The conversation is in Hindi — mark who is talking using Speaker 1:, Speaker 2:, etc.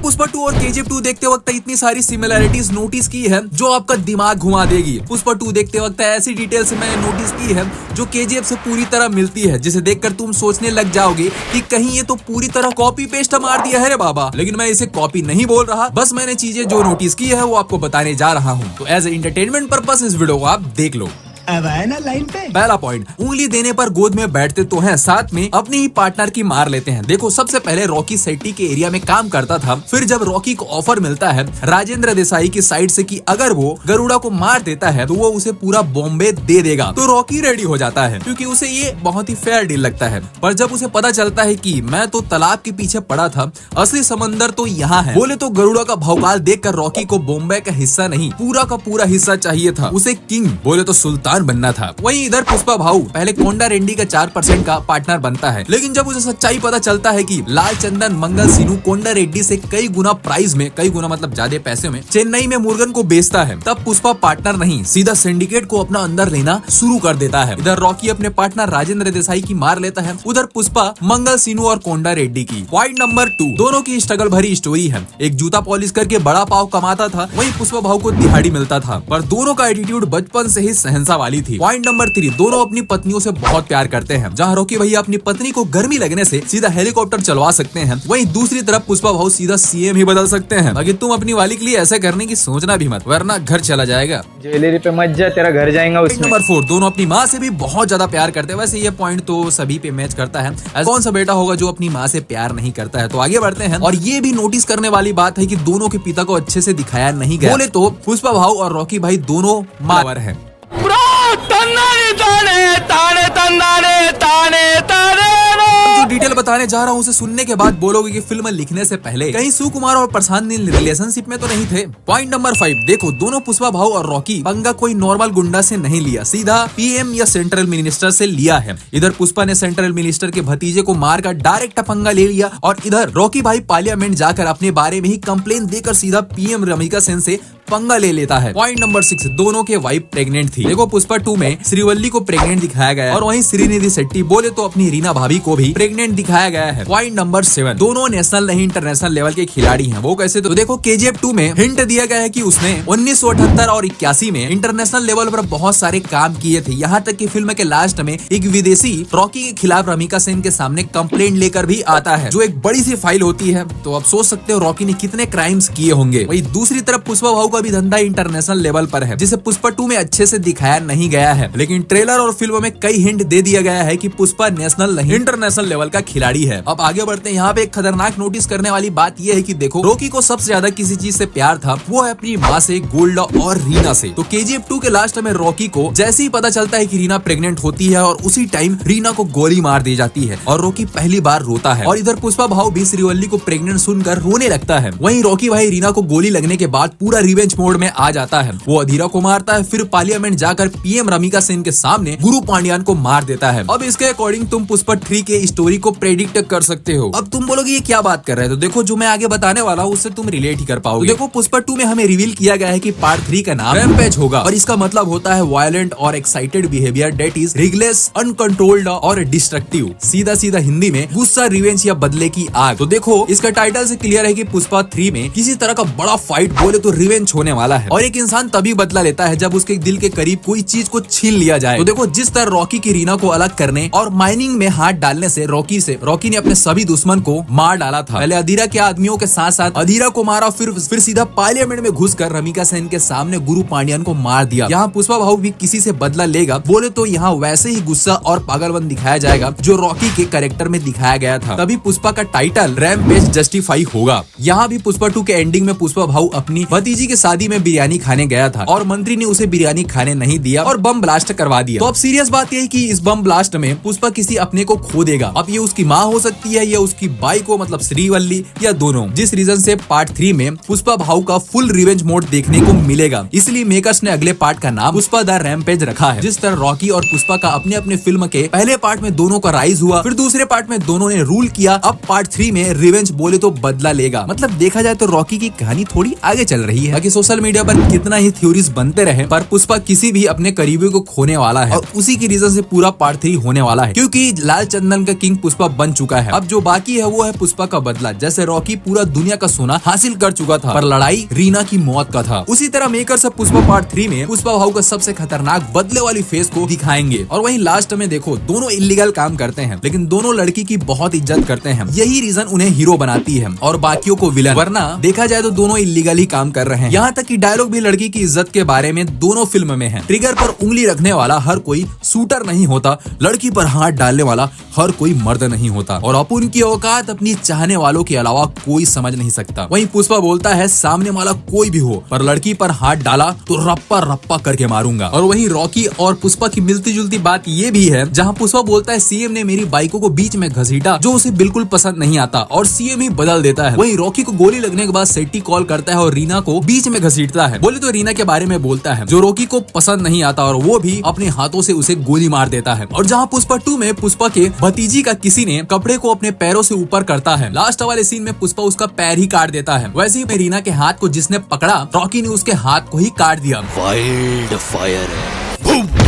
Speaker 1: पुष्पा 2 और KGF 2 देखते वक्त इतनी सारी सिमिलैरिटीज नोटिस की है जो आपका दिमाग घुमा देगी। पुष्पा 2 देखते वक्त ऐसी डिटेल्स मैंने नोटिस की है जो KGF से पूरी तरह मिलती है, जिसे देखकर तुम सोचने लग जाओगे कि कहीं ये तो पूरी तरह कॉपी पेस्ट मार दिया है रे बाबा। लेकिन मैं इसे कॉपी नहीं बोल रहा, बस मैंने चीजें जो नोटिस की है वो आपको बताने जा रहा हूँ। तो एज ए एंटरटेनमेंट पर्पस इस वीडियो को आप देख लो।
Speaker 2: अब आया ना लाइन पे।
Speaker 1: पहला पॉइंट, उंगली देने पर गोद में बैठते तो हैं, साथ में अपने ही पार्टनर की मार लेते हैं। देखो सबसे पहले रॉकी सेट्टी के एरिया में काम करता था, फिर जब रॉकी को ऑफर मिलता है राजेंद्र देसाई की साइड से कि अगर वो गरुड़ा को मार देता है तो वो उसे पूरा बॉम्बे दे देगा, तो रॉकी रेडी हो जाता है क्योंकि उसे ये बहुत ही फेयर डील लगता है। पर जब उसे पता चलता है कि मैं तो तालाब के पीछे पड़ा था, असली समंदर तो यहाँ है, बोले तो गरुड़ा का भौकाल देखकर रॉकी को बॉम्बे का हिस्सा नहीं पूरा का पूरा हिस्सा चाहिए था, उसे किंग बोले तो सुल्तान बनना था। वहीं इधर पुष्पा भाऊ पहले कोंडा रेड्डी का 4% का पार्टनर बनता है, लेकिन जब उसे सच्चाई पता चलता है कि लाल चंदन मंगल सीनू कोंडा रेड्डी से कई गुना प्राइस में, कई गुना मतलब ज्यादा पैसे में चेन्नई में मुर्गन को बेचता है, तब पुष्पा पार्टनर नहीं सीधा सिंडिकेट को अपना अंदर लेना शुरू कर देता है। इधर रॉकी अपने पार्टनर राजेंद्र देसाई की मार लेता है, उधर पुष्पा मंगल सीनू और कोंडा रेड्डी की। पॉइंट नंबर 2, दोनों की स्ट्रगल भरी स्टोरी है। एक जूता पॉलिश करके बड़ा पाव कमाता था, वहीं पुष्पा भाऊ को दिहाड़ी मिलता था, पर दोनों का एटीट्यूड बचपन से ही शहंशाह वाली थी। पॉइंट नंबर 3, दोनों अपनी पत्नियों से बहुत प्यार करते हैं। जहाँ रॉकी भैया अपनी पत्नी को गर्मी लगने से सीधा हेलीकॉप्टर चलवा सकते हैं, वहीं दूसरी तरफ पुष्पा भाऊ सीधा CM ही बदल सकते हैं। बाकी तुम अपनी वाली के लिए ऐसा करने की सोचना भी मत, वरना घर चला जाएगा।
Speaker 3: ज्वेलरी पे मत जा, तेरा घर जाएगा उसमें।
Speaker 1: नंबर 4, दोनों अपनी माँ से भी बहुत ज्यादा प्यार करते हैं। वैसे ये पॉइंट तो सभी पे मैच करता है, ऐसा कौन सा बेटा होगा जो अपनी माँ से प्यार नहीं करता है। तो आगे बढ़ते हैं, और ये भी नोटिस करने वाली बात है कि दोनों के पिता को अच्छे से दिखाया नहीं गया। बोले तो पुष्पा भाऊ और रॉकी भाई दोनों मावर है। जो डिटेल बताने जा रहा हूँ उसे सुनने के बाद बोलोगे कि फिल्म लिखने से पहले कहीं सुकुमार और प्रशांत नील रिलेशनशिप में तो नहीं थे। पॉइंट नंबर 5, देखो दोनों पुष्पा भाऊ और रॉकी पंगा कोई नॉर्मल गुंडा से नहीं लिया, सीधा PM या सेंट्रल मिनिस्टर से लिया है। इधर पुष्पा ने सेंट्रल मिनिस्टर के भतीजे को मारकर डायरेक्ट पंगा ले लिया, और इधर रॉकी भाई पार्लियामेंट जाकर अपने बारे में ही कंप्लेन देकर सीधा PM रमिका सेन से पंगा ले लेता है। पॉइंट नंबर 6, दोनों के वाइफ प्रेग्नेंट थी। देखो पुष्पा 2 में श्रीवल्ली को प्रेग्नेंट दिखाया गया है, और वहीं श्रीनिधि शेट्टी बोले तो अपनी रीना भाभी को भी प्रेग्नेंट दिखाया गया है। पॉइंट नंबर 7, दोनों नेशनल नहीं इंटरनेशनल लेवल के खिलाड़ी हैं। वो कैसे? तो देखो KGF 2 में हिंट दिया गया है कि उसने 1978 और 81 में इंटरनेशनल लेवल पर बहुत सारे काम किए थे। यहाँ तक कि फिल्म के लास्ट में एक विदेशी रॉकी के खिलाफ रमिका सेन के सामने कंप्लेंट लेकर भी आता है, जो एक बड़ी सी फाइल होती है। तो आप सोच सकते हो रॉकी ने कितने क्राइम्स किए होंगे। वही दूसरी तरफ पुष्पा भाऊ का भी धंधा इंटरनेशनल लेवल पर है, जिसे पुष्पा 2 में अच्छे से दिखाया नहीं गया है, लेकिन ट्रेलर और फिल्म में कई हिंट दे दिया गया है कि पुष्पा नेशनल नहीं इंटरनेशनल लेवल का खिलाड़ी है। अब आगे बढ़ते हैं। यहाँ पे एक खतरनाक नोटिस करने वाली बात यह है कि देखो रॉकी को सबसे ज्यादा किसी चीज से प्यार था, वो है अपनी माँ से, गोल्डा और रीना से। तो KGF 2 के लास्ट में रॉकी को जैसे ही पता चलता है कि रीना प्रेग्नेंट होती है, और उसी टाइम रीना को गोली मार दी जाती है, और रॉकी पहली बार रोता है। और इधर पुष्पा भाऊ भी श्रीवल्ली को प्रेग्नेंट सुनकर रोने लगता है। वहीं रॉकी भाई रीना को गोली लगने के बाद पूरा रिवेंज मोड में आ जाता है, वो अधीरा को मारता है, फिर पार्लियामेंट जाकर PM रमिका सेन के सामने गुरु पांड्यान को मार देता है। अब इसके अकॉर्डिंग तुम पुष्पा 3 के स्टोरी को प्रेडिक्ट कर सकते हो। अब तुम बोलोगे ये क्या बात कर रहे हो? तो देखो जो मैं आगे बताने वाला हूँ उससे तुम रिलेट ही कर पाओगे। तो देखो पुष्पा 2 में हमें रिवील किया गया है कि पार्ट 3 का नाम रैम्पेज होगा, और इसका मतलब होता है वायलेंट और excited behaviour that is reckless, uncontrolled और डिस्ट्रक्टिव। सीधा सीधा हिंदी में गुस्सा, रिवेंज या बदले की आग। तो देखो इसका टाइटल से क्लियर है कि पुष्पा 3 में किसी तरह का बड़ा फाइट, बोले तो रिवेंज होने वाला है, और एक इंसान तभी बदला लेता है जब उसके दिल के करीब कोई चीज को छीन लिया जाए। तो देखो जिस तरह रॉकी की रीना को अलग करने और माइनिंग में हाथ डालने से रॉकी ने अपने सभी दुश्मन को मार डाला था। पहले अधीरा के आदमियों के साथ साथ अधीरा को मारा, फिर सीधा पार्लियामेंट में घुसकर रमिका सेन के सामने गुरु पांड्यान को मार दिया। यहाँ पुष्पा भाऊ भी किसी से बदला लेगा, बोले तो यहाँ वैसे ही गुस्सा और पागलपन दिखाया जाएगा जो रॉकी के कैरेक्टर में दिखाया गया था। तभी पुष्पा का टाइटल रैम्पेज जस्टिफाई होगा। यहाँ भी पुष्पा 2 के एंडिंग में पुष्पा भाऊ अपनी भतीजी की शादी में बिरयानी खाने गया था, और मंत्री ने उसे बिरयानी खाने नहीं दिया और बम ब्लास्ट करवा दिया। तो अब सीरियस बात यह है कि इस बम ब्लास्ट में पुष्पा किसी अपने को खो देगा। अब ये उसकी माँ हो सकती है या उसकी बाई को, मतलब श्रीवल्ली, या दोनों। जिस रीजन से पार्ट 3 में पुष्पा भाऊ का फुल रिवेंज मोड देखने को मिलेगा, इसलिए मेकर्स ने अगले पार्ट का नाम पुष्पा द रैम्पेज रखा है। जिस तरह रॉकी और पुष्पा का अपने अपने फिल्म के पहले पार्ट में दोनों का राइज हुआ, फिर दूसरे पार्ट में दोनों ने रूल किया, अब पार्ट 3 में रिवेंज बोले तो बदला लेगा। मतलब देखा जाए तो रॉकी की कहानी थोड़ी आगे चल रही है। बाकी सोशल मीडिया पर कितना ही थ्योरीज बनते रहे, पर पुष्पा किसी भी अपने करीबी को खोने वाला है और उसी की रीजन से पूरा पार्ट 3 होने वाला है, क्योंकि लाल चंदन का किंग पुष्पा बन चुका है। अब जो बाकी है वो है पुष्पा का बदला। जैसे रॉकी पूरा दुनिया का सोना हासिल कर चुका था, पर लड़ाई रीना की मौत का था। उसी तरह मेकर्स अब पुष्पा पार्ट 3 में पुष्पा भाऊ का सबसे खतरनाक बदले वाली फेस को दिखाएंगे। और वहीं लास्ट में देखो, दोनों इलीगल काम करते हैं, लेकिन दोनों लड़की की बहुत इज्जत करते हैं। यही रीजन उन्हें हीरो बनाती है और बाकियों को विलन। वरना देखा जाए तो दोनों इलीगल ही काम कर रहे हैं। यहाँ तक कि डायलॉग भी लड़की की इज्जत के बारे में दोनों फिल्म में है। ट्रिगर पर उंगली रखने वाला हर कोई शूटर नहीं होता, लड़की पर हाथ डालने वाला हर कोई मर्द नहीं होता, और अपुन की औकात अपनी चाहने वालों के अलावा कोई समझ नहीं सकता। वहीं पुष्पा बोलता है सामने वाला कोई भी हो, पर लड़की पर हाथ डाला तो रप्पा रप्पा करके मारूंगा। और वहीं रॉकी और पुष्पा की मिलती जुलती बात ये भी है, जहाँ पुष्पा बोलता है सीएम ने मेरी बाइकों को बीच में घसीटा, जो उसे बिल्कुल पसंद नहीं आता, और सीएम ही बदल देता है। वहीं रॉकी को गोली लगने के बाद सेट्टी कॉल करता है और रीना को बीच में घसीटता है। बोले तो रीना के बारे में बोलता है, जो रॉकी को पसंद नहीं आता, और वो भी अपने हाथों से उसे गोली मार देता है। और जहाँ पुष्पा 2 में पुष्पा के भतीजी का किसी ने कपड़े को अपने पैरों से ऊपर करता है, लास्ट वाले सीन में पुष्पा उसका पैर ही काट देता है। वैसे ही रीना के हाथ को जिसने पकड़ा, रॉकी ने उसके हाथ को ही काट दिया।
Speaker 2: वाइल्ड फायर है।